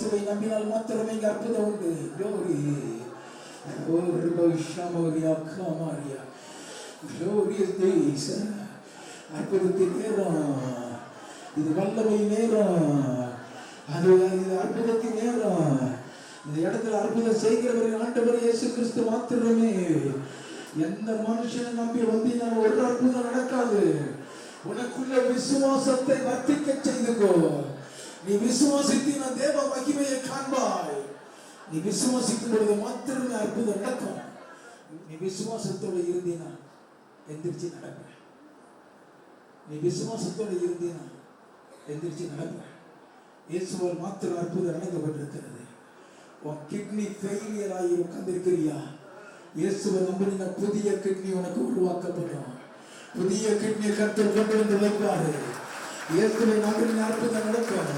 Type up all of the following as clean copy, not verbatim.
இயேசுவை நம்பினால் மாத்திரமே இங்கே அற்புதம் உண்டு. Glory. Glorious days. அற்புதத்தின் நேரம் இது, வல்லமை நேரம், அது அற்புதத்தின் நேரம். இந்த இடத்துல அற்புதம் செய்கிறவர்கள் ஆண்டவர் இயேசு கிறிஸ்து மாத்திரமே. எந்த மனுஷனை நம்பி வந்தீங்கன்னா ஒரு அற்புதம் நடக்காது. உனக்குள்ள விசுவாசத்தை வர்த்திக்க செய்துக்கோ. நீ விசுவாசித்தீனா தேவ மகிமையை காண்பாய். நீ விசுவாசிக்கும் பொழுது மாத்திரமே அற்புதம் நடக்கும். நீ விசுவாசத்தோடு இருந்தீனா எந்திரிச்சு நடப்ப. நீ விசுவாசத்தோடு இருந்தீனா எந்திரிச்சு நடப்ப. இயேசுவால் மாத்திரம் அற்புதம் நடக்கப்பட்டிருக்கிறது. உன் கிட்னி ஃபெயிலியர் ஆகி உட்கார்ந்திருக்கிறியா? இயேசுவை நம்பினா புதிய கிட்னி உனக்கு உருவாக்கப்படும். புதிய கிட்னியை கர்த்தர் கொண்டு வந்து வைப்பாரு. இயேசுவை நம்பினா அற்புதம் நடக்கும்.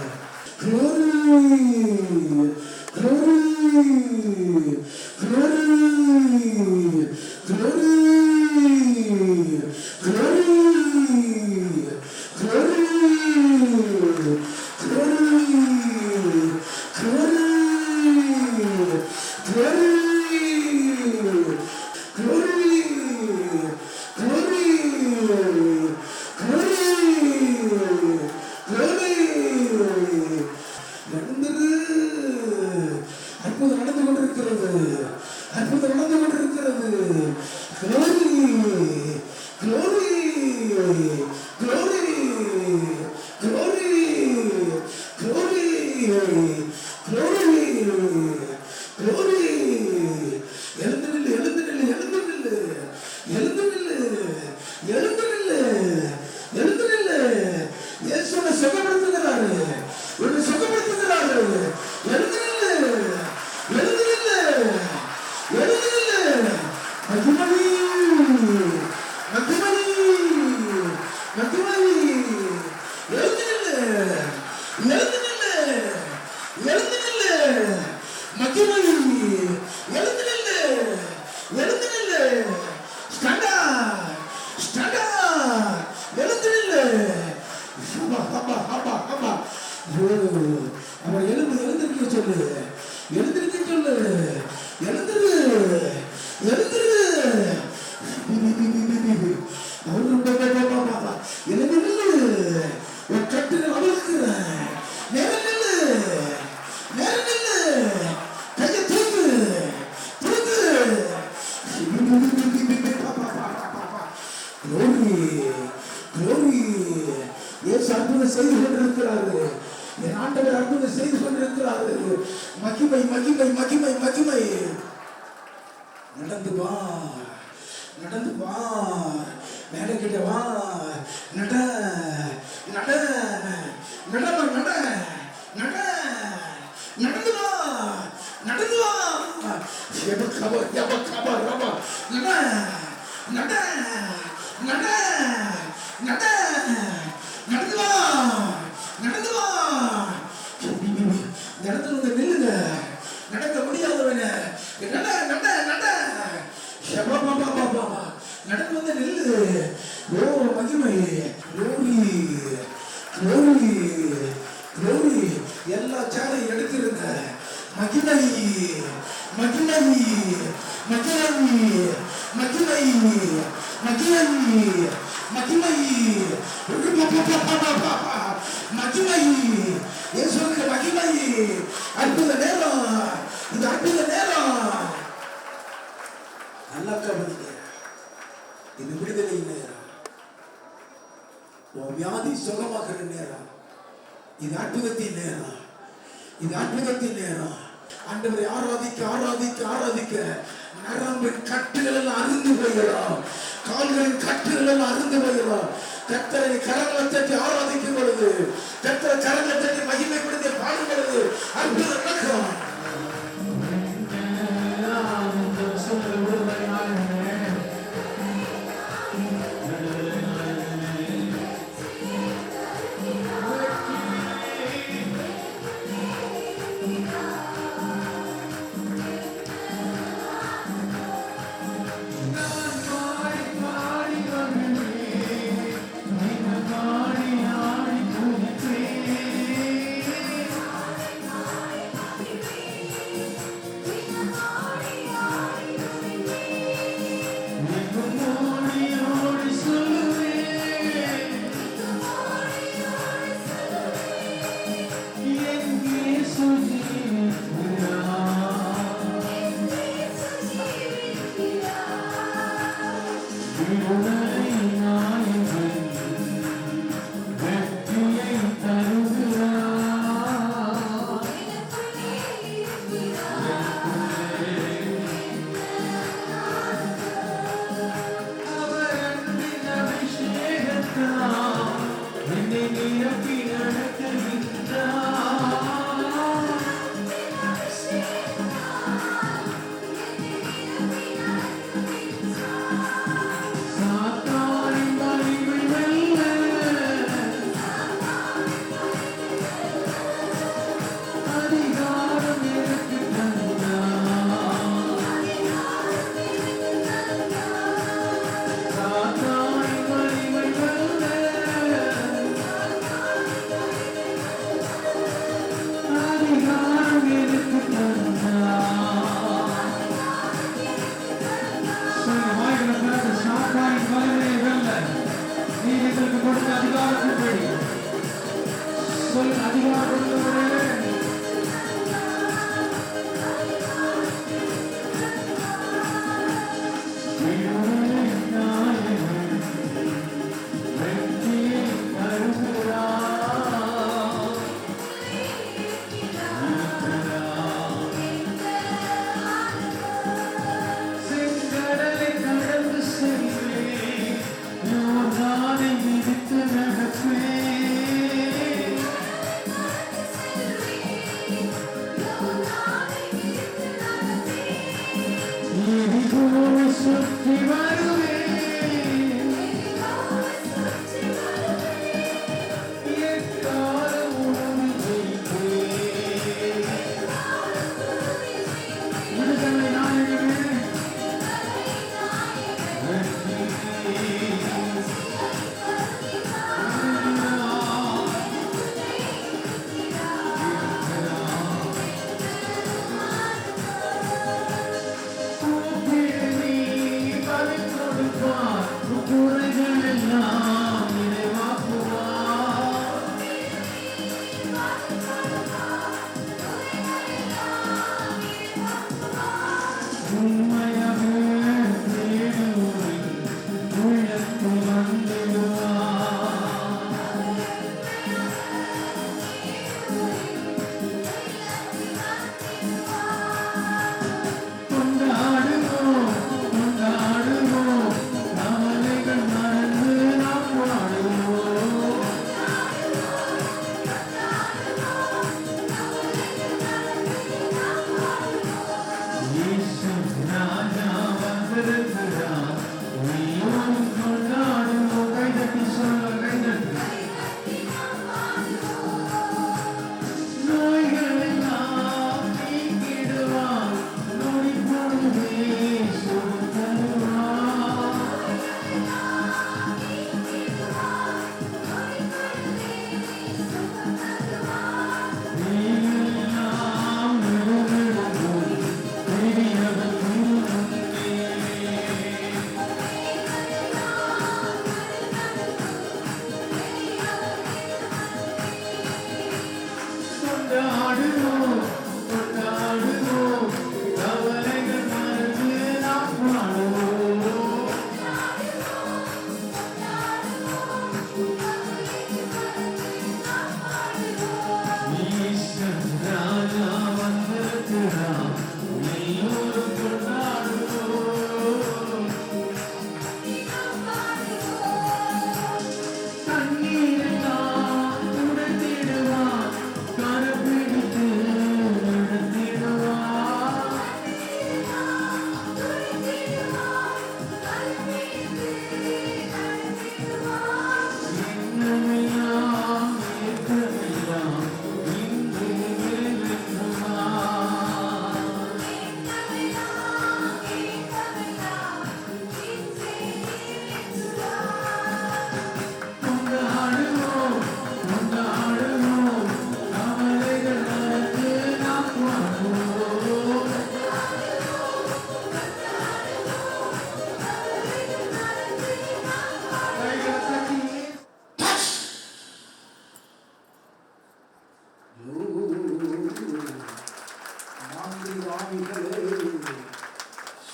Glory, glory, glory, glory, glory, glory, மகிமை மகிமை மகிமை மகிமை. நடந்து வா, நடந்து வா, மேல கிட்ட வா, நட நட நடமா நட நட நடந்து வா, நடந்து வா. எபக்கபா எபக்கபா ரபா நட நட நட நட நடந்து வா, நடந்து வா. நடந்து வந்து நில்லுங்க. நடக்க முடியாதவங்க நட நட நட நடந்து வந்து நில்லு. ஓ மகிமை, க்ளோரி க்ளோரி க்ளோரி. எல்லா சேரையும் எடுத்துருங்க. மகிமை மகிமை மகிமை மகிமை மகிமை மகிமை மகிமை. இயேசுவுக்கு மகிமை. அற்புத நேரம் இது, அற்புத நேரம். நல்லா கவனிங்க. இது விடுதலை நேரம். உன் வியாதி சுகமாக்குற நேரம். இது அற்புதத்தின் நேரம். இது அற்புதத்தின் நேரம். ஆண்டவரை ஆராதிக்க ஆராதிக்க ஆராதிக்க நரம்பின் கட்டுகள் எல்லாம் அருந்து போயிடும். கால்களின் கட்டுகள் எல்லாம் அருந்து போயிடும். கர்த்தரை கரங்களை தட்டி ஆராதிக்கும் பொழுது, கர்த்தரை கரங்களை தட்டி மகிமைப்படுத்தி பாடும் பொழுது அற்புதம் நடக்கும். சுற்றி வருவேன்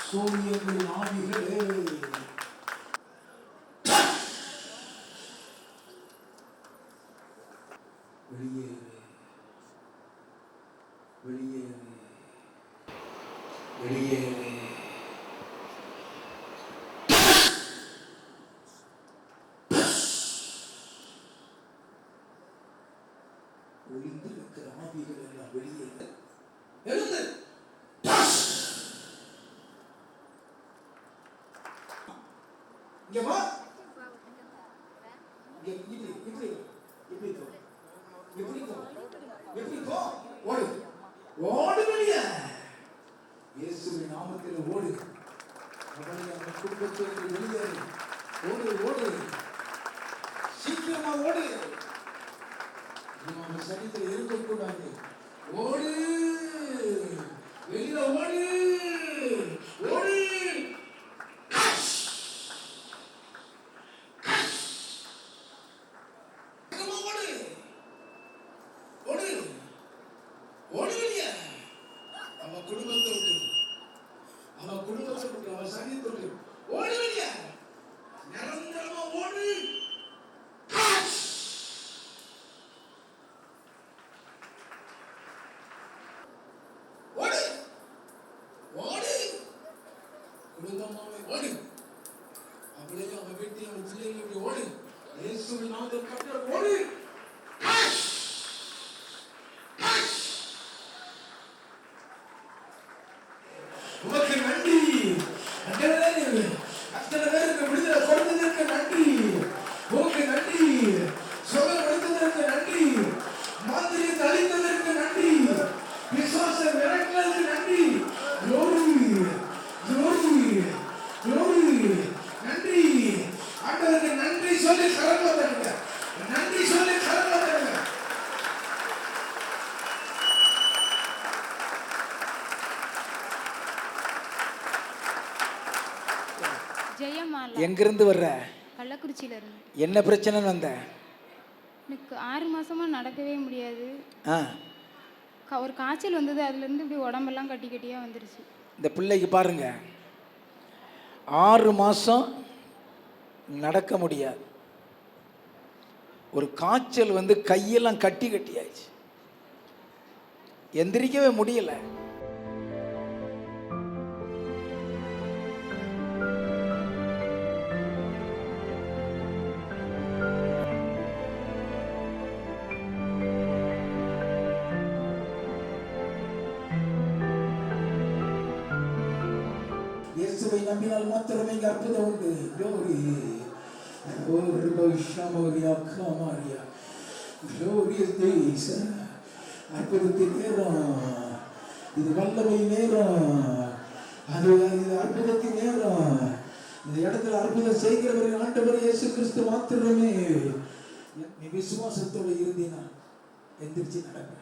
சூரியனின் ஆவிகளே வெளியேறு வெளியேறு வெளியேறு ஒளிந்திருக்கிற ஆவிகள் எல்லாம் வெளியேறு எழுந்து இங்க வா இப்படி இப்படி இப்படி போ இப்படி போ இப்படி போ ஓடு ஓடு வெளியே இயேசுவின் நாமத்தில் ஓடு அவனை அவன் குடும்பத்தை வெளியேறு ஓடு ஓடு சீக்கிரமா ஓடு நம்ம சரீரத்தில் இருக்கக்கூடாது ஓடு வெளியில ஓடு ஓடு உமக்கு நன்றி. அத்தனை பேருக்கு விடுதலை கொடுத்ததற்கு நன்றி. உமக்கு நன்றி. சுகம் கொடுத்ததற்கு நன்றி. மாதிரி தளித்ததற்கு நன்றி. விசுவாசம் விளக்குவதற்கு நன்றி. glory glory glory. நன்றி ஆண்டவருக்கு நன்றி சொல்லி கரங்களை தட்டுங்க. நன்றி சொல்லி கரங்களை தட்டுங்க. ஜெயமாலா. எங்கிருந்து வர்ற? கள்ளக்குறிச்சியில இருந்து. என்ன பிரச்சனைன்னு வந்த? எனக்கு 6 மாசமா நடக்கவே முடியாது. ஒரு காய்ச்சல் வந்தது, அதுலேருந்து இப்படி உடம்பெல்லாம் கட்டி கட்டியாக வந்துருச்சு. இந்த பிள்ளைக்கு பாருங்க, 6 மாதம் நடக்க முடியாது. ஒரு காய்ச்சல் வந்து கையெல்லாம் கட்டி கட்டியாச்சு, எந்திரிக்கவே முடியல. இயேசுவை நம்பினால் மாத்திரமே இங்கே அற்புதம் உண்டு. glory glorious days. அற்புதத்தின் நேரம் இது, வல்லமை நேரம் அது, இது அற்புதத்தின் நேரம். இந்த இடத்துல அற்புதம் செய்கிறவர்கள் ஆண்டவர் இயேசு கிறிஸ்து மாத்திரமே. நீ விசுவாசத்தோடு இருந்தீனா எந்திரிச்சு நடப்ப.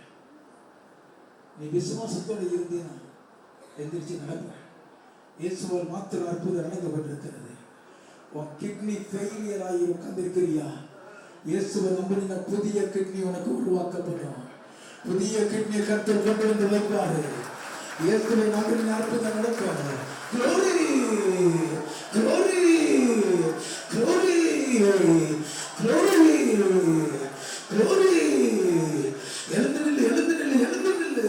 நீ விசுவாசத்தோடு இருந்தீனா எந்திரிச்சு நடப்ப. இயேசுவால் மாத்திரம் அற்புதம் நடக்கப்பட்டிருக்கிறது. உன் கிட்னி ஃபெயிலியர் ஆகி உட்கார்ந்திருக்கிறியா? இயேசுவை நம்பினா புதிய கிட்னி உனக்கு உருவாக்கப்படும். புதிய கிட்னியை கர்த்தர் கொண்டு வந்து வைப்பாரு. இயேசுவை நம்பினா அற்புதம் நடக்கும். glory glory glory glory glory. எழுந்து நில்லு, எழுந்து நில்லு, எழுந்து நில்லு,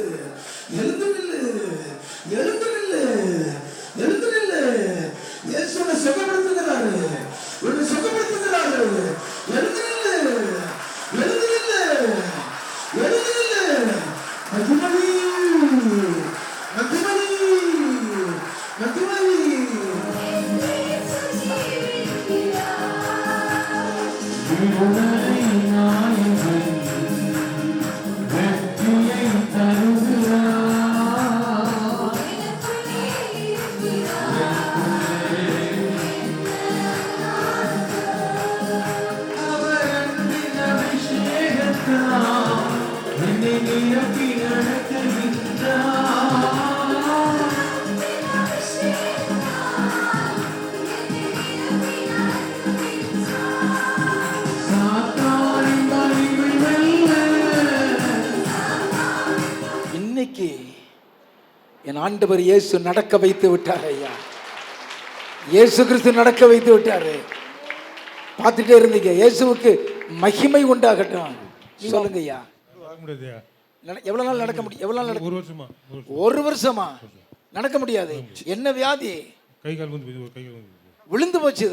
எழுந்து நில்லு, எழுந்து நில்லு, எழுந்து நில்லு. இயேசு உன்னை சுகப்படுத்துகிறாரு, உன்னை சுகப்படுத்துகிறாரு. எழுந்து நில்லு, எழுந்து நில்லு, எழுந்து நில்லு. மகிமணி மகிமணி மகிமணி. இன்னைக்கு என் ஆண்டவர் இயேசு நடக்க வைத்து விட்டார் ஐயா. இயேசு கிறிஸ்து நடக்க வைத்து விட்டாரு. பார்த்துட்டே இருந்தீங்க. இயேசுவுக்கு மகிமை உண்டாகட்டும். சொல்லுங்க ஐயா. எவ்வளவு நாள் நடக்க முடியும்? எவ்வளவு நாள் நடக்க? 1 வருஷமா. 1 வருஷமா நடக்க முடியாது. என்ன வியாதி? கை கால் வந்து விழுந்து போச்சு.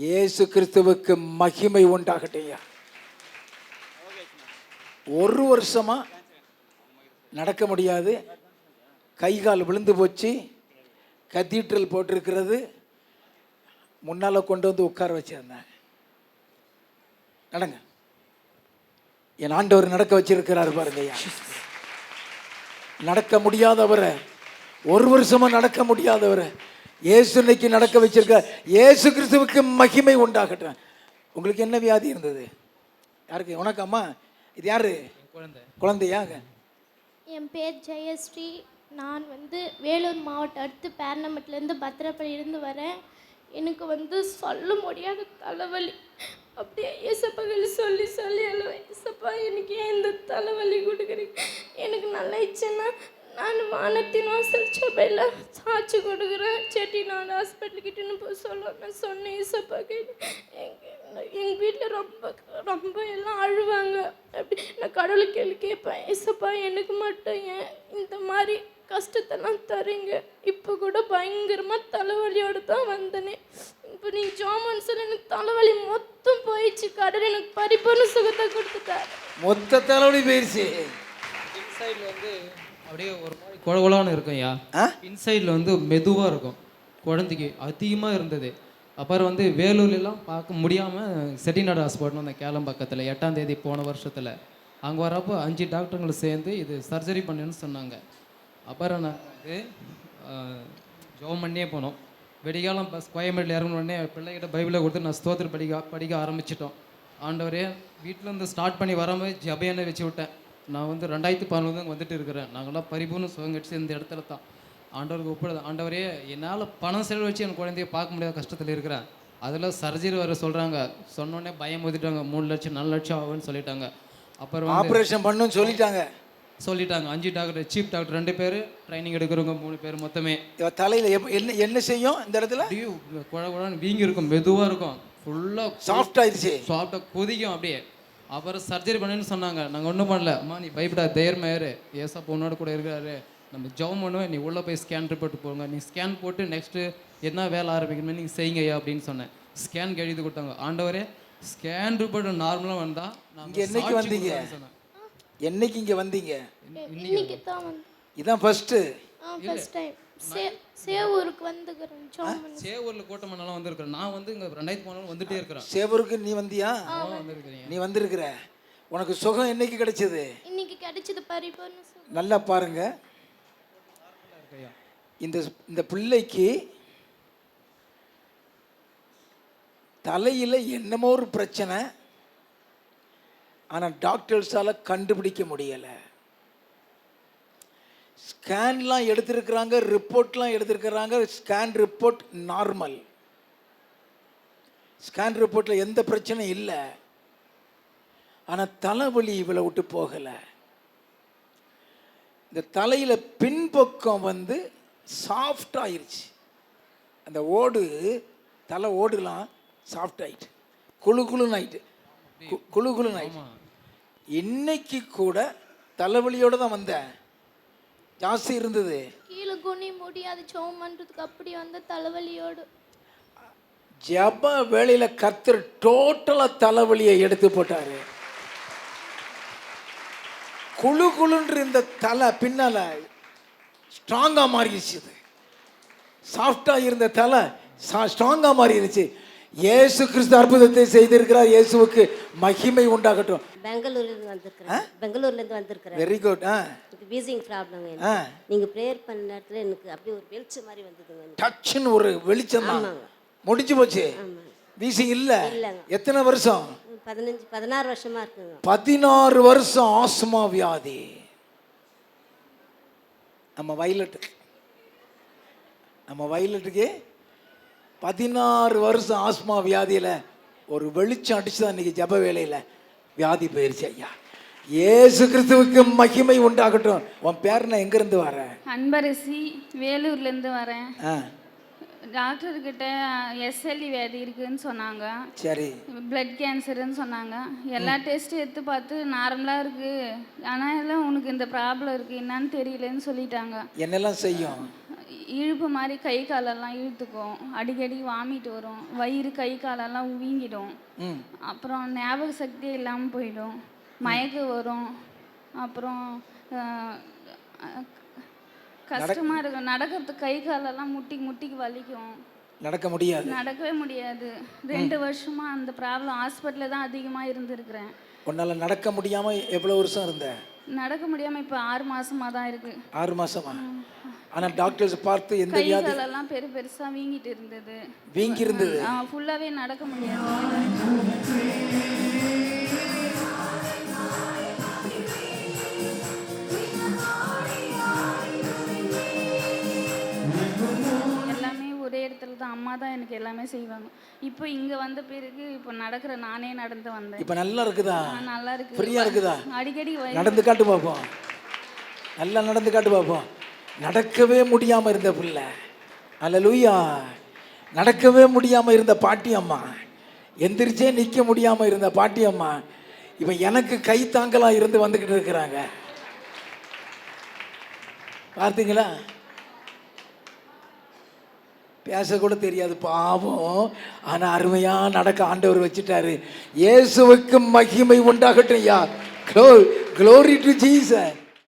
இயேசு கிறிஸ்துவுக்கு மகிமை உண்டாகட்டும் ஐயா. 1 வருஷமா நடக்க முடியாது. கை கால் விழுந்து போச்சு. கத்தீட்ரல் போட்டிருக்கிறது. முன்னால கொண்டு வந்து உட்கார வச்சிருந்தேன். நடங்க. என் ஆண்டவர் நடக்க வச்சிருக்கிறார் பாருங்க ஐயா. நடக்க முடியாதவரை, 1 வருஷமா நடக்க முடியாதவரை இயேசு இன்னைக்கு நடக்க வச்சிருக்க. இயேசு கிறிஸ்துவுக்கு மகிமை உண்டாகட்டும். உங்களுக்கு என்ன வியாதி இருந்தது? யாருக்கு? உனக்கு அம்மா? இது யாரு? குழந்தையா? என் பேர் ஜெயஸ்ரீ. நான் வேலூர் மாவட்டம் அடுத்து பேர்ணமட்டிலேருந்து பத்திரப்பள்ளியிலேருந்து வரேன். எனக்கு சொல்ல முடியாத தலைவலி. அப்படியே ஏசப்பாக்கள் சொல்லி சொல்லி அழுவேன். ஏசப்பா, எனக்கு ஏன் இந்த தலைவலி கொடுக்குறீங்க? எனக்கு நல்லா இச்சுன்னா நான் வானத்தின் வாசல் சபையில் சாட்சி கொடுக்குறேன். செட்டிநாடு ஹாஸ்பிட்டல்கிட்டன்னு போய் சொல்லுவேன். நான் சொன்னேன் ஏசப்பாக்கள். எங்கள் வீட்டில் ரொம்ப ரொம்ப எல்லாம் அழுவாங்க. அப்படி நான் கடவுளுக்கு கேட்பேன், ஏசப்பா எனக்கு மட்டும் ஏன் இந்த மாதிரி கஷ்டத்தெல்லாம் தரீங்க? இப்போ கூட பயங்கரமாக தலைவலியோடு தான் வந்தனே. இப்போ நீங்கள் ஜோமன் சொல்லி எனக்கு தலைவலி மொத்தம் போயிடுச்சு. கடவுள் எனக்கு பரிபூர்ண சுகத்தை கொடுத்துட்டார். மொத்த தலைவலி போயிடுச்சு. இன்சைடில் அப்படியே ஒரு மாதிரி குழகுலான்னு இருக்கும் ஐயா. ஆ? இன்சைடில் வந்து மெதுவாக இருக்கும். குழந்தைக்கு அதிகமாக இருந்தது. அப்புறம் வந்து வேலூர்லாம் பார்க்க முடியாமல் செட்டிநாடு ஹாஸ்பிட்டல் அந்த கேலம் பக்கத்தில் 8ஆம் தேதி போன வருஷத்தில் அங்கே வரப்போ 5 டாக்டருங்களை சேர்ந்து இது சர்ஜரி பண்ணுன்னு சொன்னாங்க. அப்புறம் நான் வந்து ஜோம் பண்ணியே போனோம். வெடிகாலம் பஸ் கோயம்பேட்டில் இறங்கினோடனே பிள்ளைகிட்ட பைபிளை கொடுத்து நான் ஸ்தோத்திரம் படிக்க ஆரம்பிச்சிட்டோம். ஆண்டவரே வீட்டிலேருந்து ஸ்டார்ட் பண்ணி வரும்போது ஜபையானே வச்சு விட்டேன். நான் வந்து 2011 வந்துட்டு இருக்கிறேன். நாங்களாம் பரிபூர்ண சுகம் கட்சி இந்த இடத்துல தான் ஆண்டவருக்கு ஒப்பிடுது. ஆண்டவரே என்னால் பணம் செலவு வச்சு என் குழந்தைய பார்க்க முடியாத கஷ்டத்தில் இருக்கிறேன். அதில் சர்ஜரி வர சொல்கிறாங்க. சொன்னோடனே பயம் ஊற்றிட்டாங்க. 3 லட்சம் 4 லட்சம் ஆகும்னு சொல்லிட்டாங்க. அப்புறம் ஆப்ரேஷன் பண்ணுன்னு சொல்லிட்டாங்க. 5 டாக்டர், சீஃப் டாக்டர் 2 பேர், ட்ரைனிங் எடுக்கிறவங்க 3 பேர் மொத்தமே. தலையில் என்ன செய்யும் இந்த இடத்துல? குழகுழன்னு வீங்கி இருக்கும், மெதுவாக இருக்கும், ஃபுல்லாக சாஃப்ட் ஆயிடுச்சு, சாஃப்டாக கொதிக்கும் அப்படியே. அப்புறம் சர்ஜரி பண்ணுன்னு சொன்னாங்க. நாங்கள் ஒன்றும் பண்ணல. அம்மா நீ பயப்படா, தைரியமாயிரு, ஏசா பொண்ணோட கூட இருக்கிறாரு, நம்ம ஜெபம் பண்ணுவேன், நீ உள்ளே போய் ஸ்கேன் ரிப்போர்ட் போங்க, நீ ஸ்கேன் போட்டு நெக்ஸ்ட்டு என்ன வேலை ஆரம்பிக்கணுமே நீங்கள் செய்யுங்கய்யா அப்படின்னு சொன்னேன். ஸ்கேன் எழுதி கொடுத்தாங்க. ஆண்டவரே ஸ்கேன் ரிப்போர்ட் நார்மலாக வந்தால் இங்கே என்னைக்கு வந்தீங்க? என்னைக்கு இங்கே வந்தீங்க? இன்னைக்கு தான் வந்து இதான் ஃபர்ஸ்ட்டு ஃபர்ஸ்ட் டைம் சேவூருக்கு வந்துக்கிறேன். சேவூரில் கோட்டமண்ணெல்லாம் வந்திருக்கிறேன். நான் வந்து இங்கே 2000 வந்துட்டே இருக்கிறேன். சேவூருக்கு நீ வந்தியா? வந்திருக்கிறீங்க. நீ வந்திருக்கிற. உனக்கு சுகம் என்னைக்கு கிடைச்சது? இன்னைக்கு கிடைச்சது பரிபூர்ண சுகம். நல்லா பாருங்க. இந்த பிள்ளைக்கு தலையில் என்னமோ ஒரு பிரச்சனை, ஆனால் டாக்டர்ஸால் கண்டுபிடிக்க முடியலை. ஸ்கேன்லாம் எடுத்திருக்கிறாங்க, ரிப்போர்ட்லாம் எடுத்திருக்கிறாங்க. ஸ்கேன் ரிப்போர்ட் நார்மல், ஸ்கேன் ரிப்போர்ட்டில் எந்த பிரச்சனையும் இல்லை. ஆனால் தலைவலி இவளை விட்டு போகலை. இந்த தலையில் பின்பக்கம் வந்து சாஃப்ட் ஆயிடுச்சு. அந்த ஓடு, தலை ஓடுலாம் சாஃப்ட் ஆயிட்டு, குழுகுலுன்னு ஆயிட்டு, குழுகுலுன்னு ஆயிட்டு. இன்னைக்கு கூட தலைவலியோடு தான் வந்தேன், ஜாஸ்தி இருந்தது. கீழே குனி முடியாது ஜெபம் பண்ணுறதுக்கு, அப்படி வந்த தலைவலியோடு. ஜப வேளையில் கர்த்தர் டோட்டலாக தலைவலியை எடுத்து போட்டாரு. குழு குழுன்ற இந்த தலை பின்னால ஸ்ட்ராங்காக மாறிடுச்சு. சாஃப்டாக இருந்த தலை ஸ்ட்ராங்காக மாறிடுச்சு. இயேசு கிறிஸ்து அற்புதத்தை செய்திருக்கிறார். இயேசுவுக்கு மகிமை உண்டாகட்டும். பெங்களூர்லேருந்து வந்திருக்கிறேன். பெங்களூர்லேருந்து வந்திருக்கிறேன். Very good. Wheezing problem. நீங்கள் ப்ரேயர் பண்ண நேரத்தில் எனக்கு அப்படியே ஒரு வெளிச்சம் மாதிரி வந்ததுங்க. டச்சுன்னு ஒரு வெளிச்சம் தான். முடிஞ்சு போச்சு. வீசிங் இல்லை. எத்தனை வருஷம்? 16 வருஷமா இருக்குங்க. 16 வருஷம் ஆஸ்மா வியாதி. நம்ம வயலட்டுக்கு 16 வருஷம் ஆஸ்மா வியாதியில் ஒரு வெளிச்சம் அடிச்சு தான் இன்னைக்கு ஜப வேலையில் வியாதி போயிருச்சு. ஐயா இயேசு கிறிஸ்துவுக்கு மகிமை உண்டாகட்டும். உன் பேர் நான் எங்கேருந்து வரேன்? அன்பரசி, வேலூர்லேருந்து வரேன். டாக்டர்கிட்ட எஸ்எல்இ வியாதி இருக்குதுன்னு சொன்னாங்க. சரி. பிளட் கேன்சருன்னு சொன்னாங்க. எல்லா டெஸ்ட்டும் எடுத்து பார்த்து நார்மலாக இருக்குது, ஆனால் எல்லாம் உனக்கு இந்த ப்ராப்ளம் இருக்குது, என்னன்னு தெரியலன்னு சொல்லிட்டாங்க. என்னெல்லாம் செய்யும்? இழுப்பு மாதிரி கை காலெல்லாம் இழுத்துக்கும், அடிக்கடி வாமிட்டு வரும், வயிறு கை காலெல்லாம் வீங்கிடும், அப்புறம் ஞாபக சக்தியே இல்லாமல் போயிடும், மயக்கம் வரும், அப்புறம் கஷ்டமாக இருக்கும், நடக்கிறதுக்கு கை காலெல்லாம் முட்டிக்கு வலிக்கும், நடக்கவே முடியாது. 2 வருஷமா அந்த ப்ராப்ளம் ஹாஸ்பிட்டலில் தான் அதிகமாக இருந்திருக்கிறேன். உன்னால நடக்க முடியாமல் எவ்வளோ வருஷம் இருந்த? நடக்க முடியாமல் இப்போ 6 மாசமாக தான் இருக்குது. 6 மாசமா? ஆனால் டாக்டர்ஸ் பார்த்து எந்த வியாதி? கை காலெல்லாம் பெருசாக வீங்கிட்டு இருந்தது. வீங்கி இருந்தது? ஃபுல்லாகவே நடக்க முடியாது. ஒரே இடத்துல தான் அம்மா தான் எனக்கு எல்லாமே செய்வாங்க. இப்போ இங்கே வந்த பிறகு இப்போ நடக்கிற நானே நடந்து வந்தேன். இப்போ நல்லா இருக்குதா? நல்லா இருக்கு. ஃப்ரீயாக இருக்குதா? அடிக்கடி நடந்து காட்டு பார்ப்போம். நல்லா நடந்து காட்டு பார்ப்போம். நடக்கவே முடியாமல் இருந்த பிள்ளை, அல்லேலூயா, நடக்கவே முடியாமல் இருந்த பாட்டி அம்மா, எந்திரிச்சே நிற்க முடியாமல் இருந்த பாட்டி அம்மா இப்போ எனக்கு கை தாங்கலாக இருந்து வந்துக்கிட்டு இருக்கிறாங்க. பார்த்தீங்களா? பேசக்கூட தெரியாது பாவம், ஆனால் அருமையாக நடக்க ஆண்டவர் வச்சுட்டாரு. இயேசுவுக்கு மகிமை உண்டாகட்டும். யா க்ளோரி டு ஜீசஸ்.